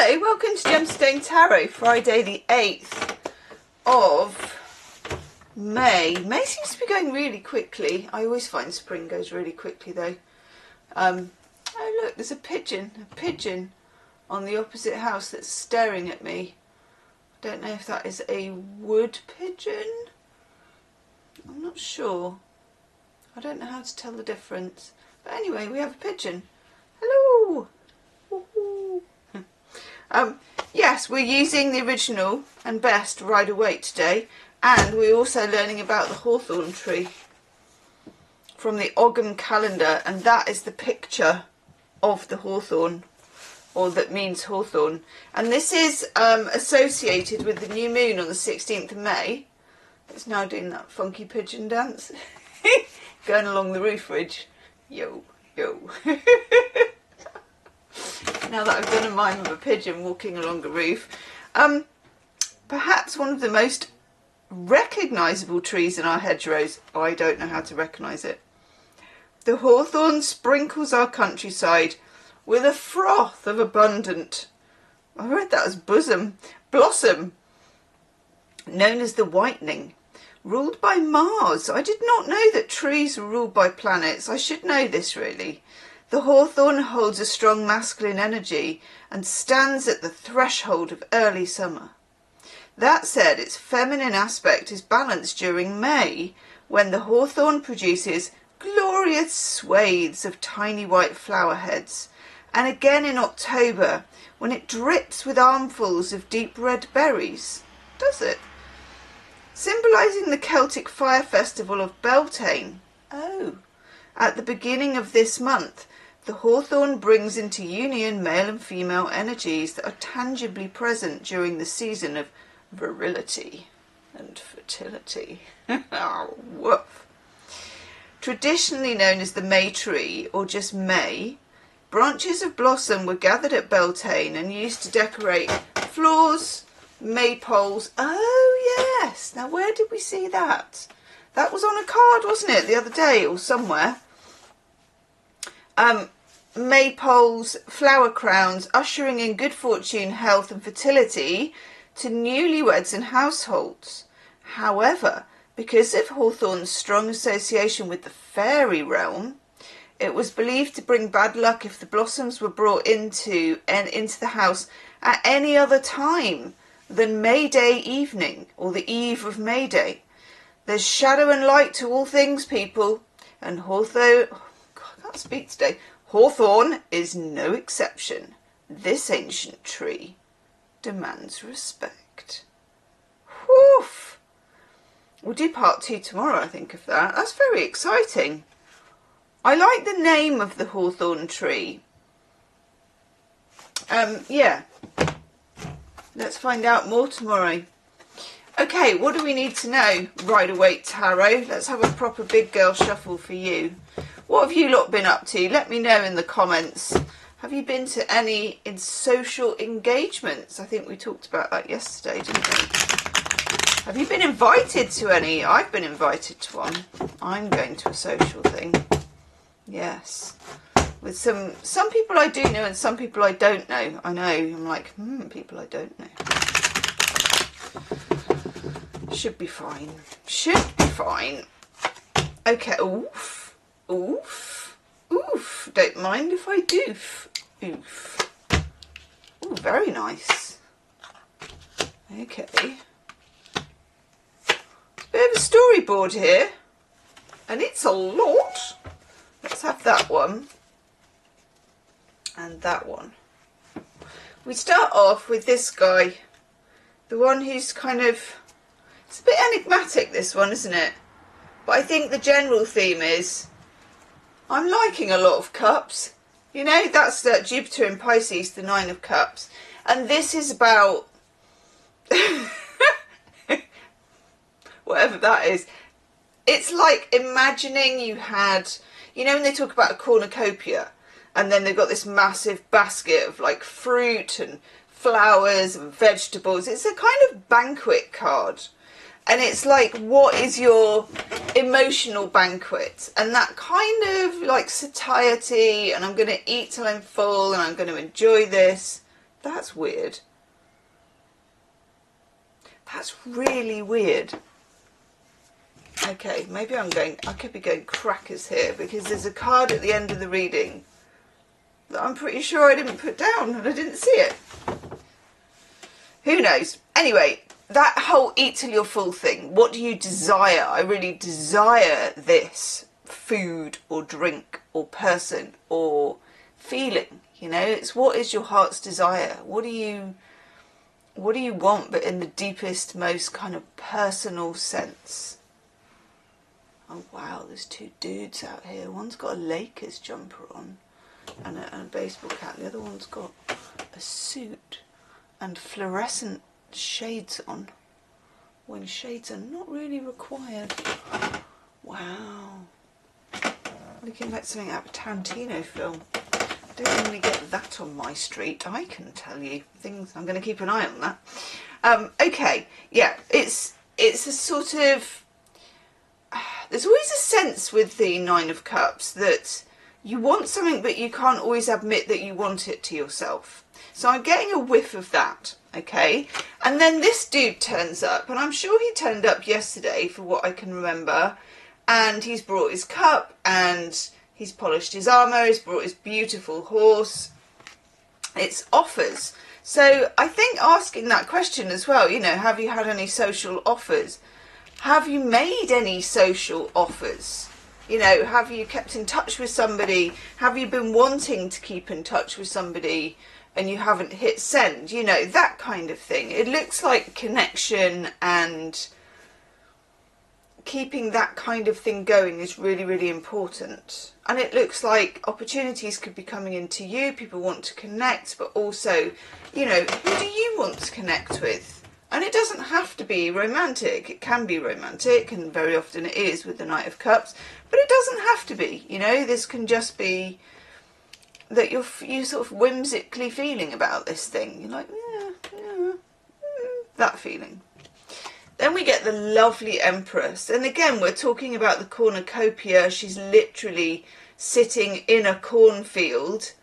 Hello, welcome to Gemstone Tarot, Friday the 8th of May. May seems to be going really quickly. I always find spring goes really quickly though. Oh look, there's a pigeon on the opposite house that's staring at me. I don't know if that is a wood pigeon. I'm not sure. I don't know how to tell the difference. But anyway, we have a pigeon. Hello! Yes, we're using the original and best Rider-Waite today, and we're also learning about the Hawthorn tree from the Ogham calendar, and that is the picture of the hawthorn, or that means hawthorn. And this is associated with the new moon on the 16th of May. It's now doing that funky pigeon dance, going along the roof ridge. Yo, yo. Now that I've done a mime of a pigeon walking along a roof. Perhaps one of the most recognisable trees in our hedgerows. I don't know how to recognise it. The hawthorn sprinkles our countryside with a froth of abundant, I read that as bosom, blossom, known as the whitening, ruled by Mars. I did not know that trees were ruled by planets. I should know this really. The hawthorn holds a strong masculine energy and stands at the threshold of early summer. That said, its feminine aspect is balanced during May, when the hawthorn produces glorious swathes of tiny white flower heads, and again in October, when it drips with armfuls of deep red berries. Does it? Symbolising the Celtic fire festival of Beltane. Oh, at the beginning of this month, the hawthorn brings into union male and female energies that are tangibly present during the season of virility and fertility. Oh, woof. Traditionally known as the May tree, or just May, branches of blossom were gathered at Beltane and used to decorate floors, maypoles. Oh yes, now where did we see that? That was on a card, wasn't it, the other day or somewhere? Maypoles, flower crowns, ushering in good fortune, health and fertility to newlyweds and households. However, because of hawthorn's strong association with the fairy realm, it was believed to bring bad luck if the blossoms were brought into the house at any other time than May Day evening, or the eve of May Day. There's shadow and light to all things, people, and hawthorn, oh God, I can't speak today, hawthorn is no exception. This ancient tree demands respect. Woof! We'll do part 2 tomorrow, I think, of that. That's very exciting. I like the name of the hawthorn tree. Yeah. Let's find out more tomorrow. Okay, what do we need to know? Rider-Waite Tarot. Let's have a proper big girl shuffle for you. What have you lot been up to? Let me know in the comments. Have you been to any social engagements? I think we talked about that yesterday, didn't we? Have you been invited to any? I've been invited to one. I'm going to a social thing. Yes. With some people I do know and some people I don't know. I know. I'm like, people I don't know. Should be fine. Should be fine. Okay. Oof. Oof. Oof. Don't mind if I doof. Oof. Ooh, very nice. Okay. Bit of a storyboard here. And it's a lot. Let's have that one. And that one. We start off with this guy. The one who's kind of... It's a bit enigmatic, this one, isn't it? But I think the general theme is... I'm liking a lot of cups. You know, that's Jupiter in Pisces, the 9 of Cups. And this is about... whatever that is. It's like imagining you had... You know when they talk about a cornucopia? And then they've got this massive basket of like fruit and flowers and vegetables. It's a kind of banquet card. And it's like, what is your emotional banquet? And that kind of like satiety, and I'm going to eat till I'm full and I'm going to enjoy this. That's weird. That's really weird. Okay, maybe I could be going crackers here, because there's a card at the end of the reading that I'm pretty sure I didn't put down and I didn't see it. Who knows? Anyway, that whole eat till you're full thing. What do you desire? I really desire this food or drink or person or feeling. You know, it's what is your heart's desire? What do you want, but in the deepest, most kind of personal sense? Oh wow, there's two dudes out here. One's got a Lakers jumper on and a baseball cap. The other one's got a suit and fluorescent shades on, when shades are not really required. Wow. Looking like something out of a Tarantino film. I don't really get that on my street, I can tell you. I'm going to keep an eye on that. Okay, yeah, it's a sort of... There's always a sense with the Nine of Cups that you want something, but you can't always admit that you want it to yourself. So I'm getting a whiff of that, okay? And then this dude turns up, and I'm sure he turned up yesterday for what I can remember, and he's brought his cup, and he's polished his armour, he's brought his beautiful horse. It's offers. So I think asking that question as well, you know, have you had any social offers? Have you made any social offers? You know, have you kept in touch with somebody? Have you been wanting to keep in touch with somebody and you haven't hit send? You know, that kind of thing. It looks like connection, and keeping that kind of thing going is really, really important. And it looks like opportunities could be coming into you. People want to connect, but also, you know, who do you want to connect with? And it doesn't have to be romantic. It can be romantic, and very often it is with the Knight of Cups, but it doesn't have to be. You know, this can just be that you're sort of whimsically feeling about this thing. You're like, that feeling. Then we get the lovely Empress. And again, we're talking about the cornucopia. She's literally sitting in a cornfield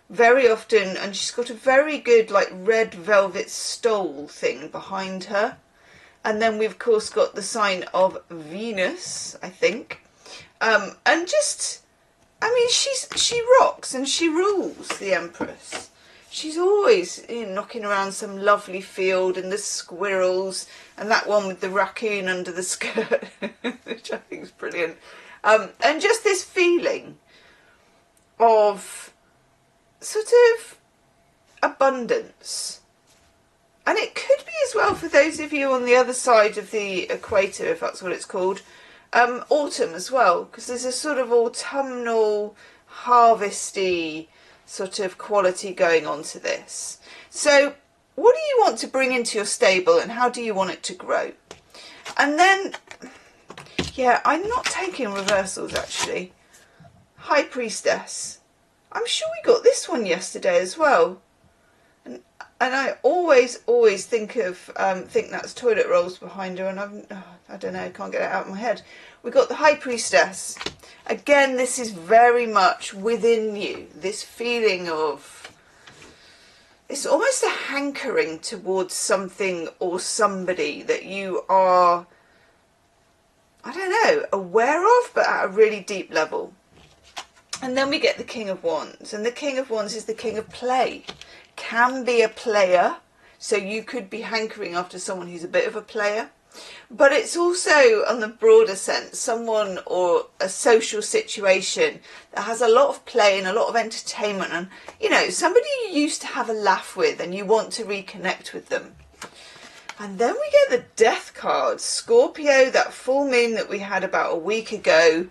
very often, and she's got a very good like red velvet stole thing behind her. And then we've of course got the sign of Venus, I think. And just, I mean, she rocks and she rules, the Empress. She's always, you know, knocking around some lovely field, and the squirrels, and that one with the raccoon under the skirt, which I think is brilliant. And just this feeling of sort of abundance. And it could be as well, for those of you on the other side of the equator, if that's what it's called, autumn as well, because there's a sort of autumnal, harvesty sort of quality going on to this. So what do you want to bring into your stable, and how do you want it to grow? And then, yeah, I'm not taking reversals actually. High Priestess. I'm sure we got this one yesterday as well. And I always think that's toilet rolls behind her, and I don't know, I can't get it out of my head. We got the High Priestess. Again, this is very much within you. This feeling of, it's almost a hankering towards something or somebody that you are, I don't know, aware of, but at a really deep level. And then we get the King of Wands, and the King of Wands is the king of play. Can be a player, so you could be hankering after someone who's a bit of a player, but it's also, on the broader sense, someone or a social situation that has a lot of play and a lot of entertainment, and, you know, somebody you used to have a laugh with and you want to reconnect with them. And then we get the Death card, Scorpio, that full moon that we had about a week ago,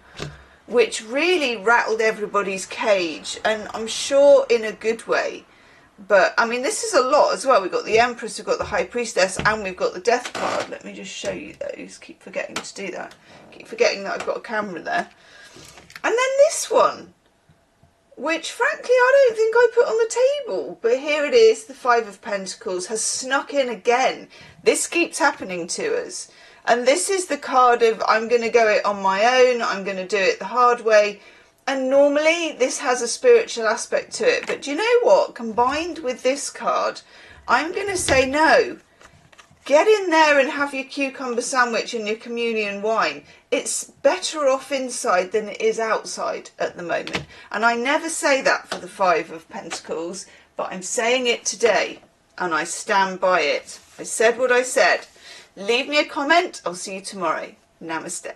which really rattled everybody's cage, and I'm sure in a good way. But, I mean, this is a lot as well. We've got the Empress, we've got the High Priestess, and we've got the Death card. Let me just show you those. Keep forgetting to do that. Keep forgetting that I've got a camera there. And then this one, which, frankly, I don't think I put on the table. But here it is. The Five of Pentacles has snuck in again. This keeps happening to us. And this is the card of, I'm going to go it on my own. I'm going to do it the hard way. And normally this has a spiritual aspect to it, but do you know what? Combined with this card, I'm going to say no. Get in there and have your cucumber sandwich and your communion wine. It's better off inside than it is outside at the moment. And I never say that for the Five of Pentacles, but I'm saying it today and I stand by it. I said what I said. Leave me a comment. I'll see you tomorrow. Namaste.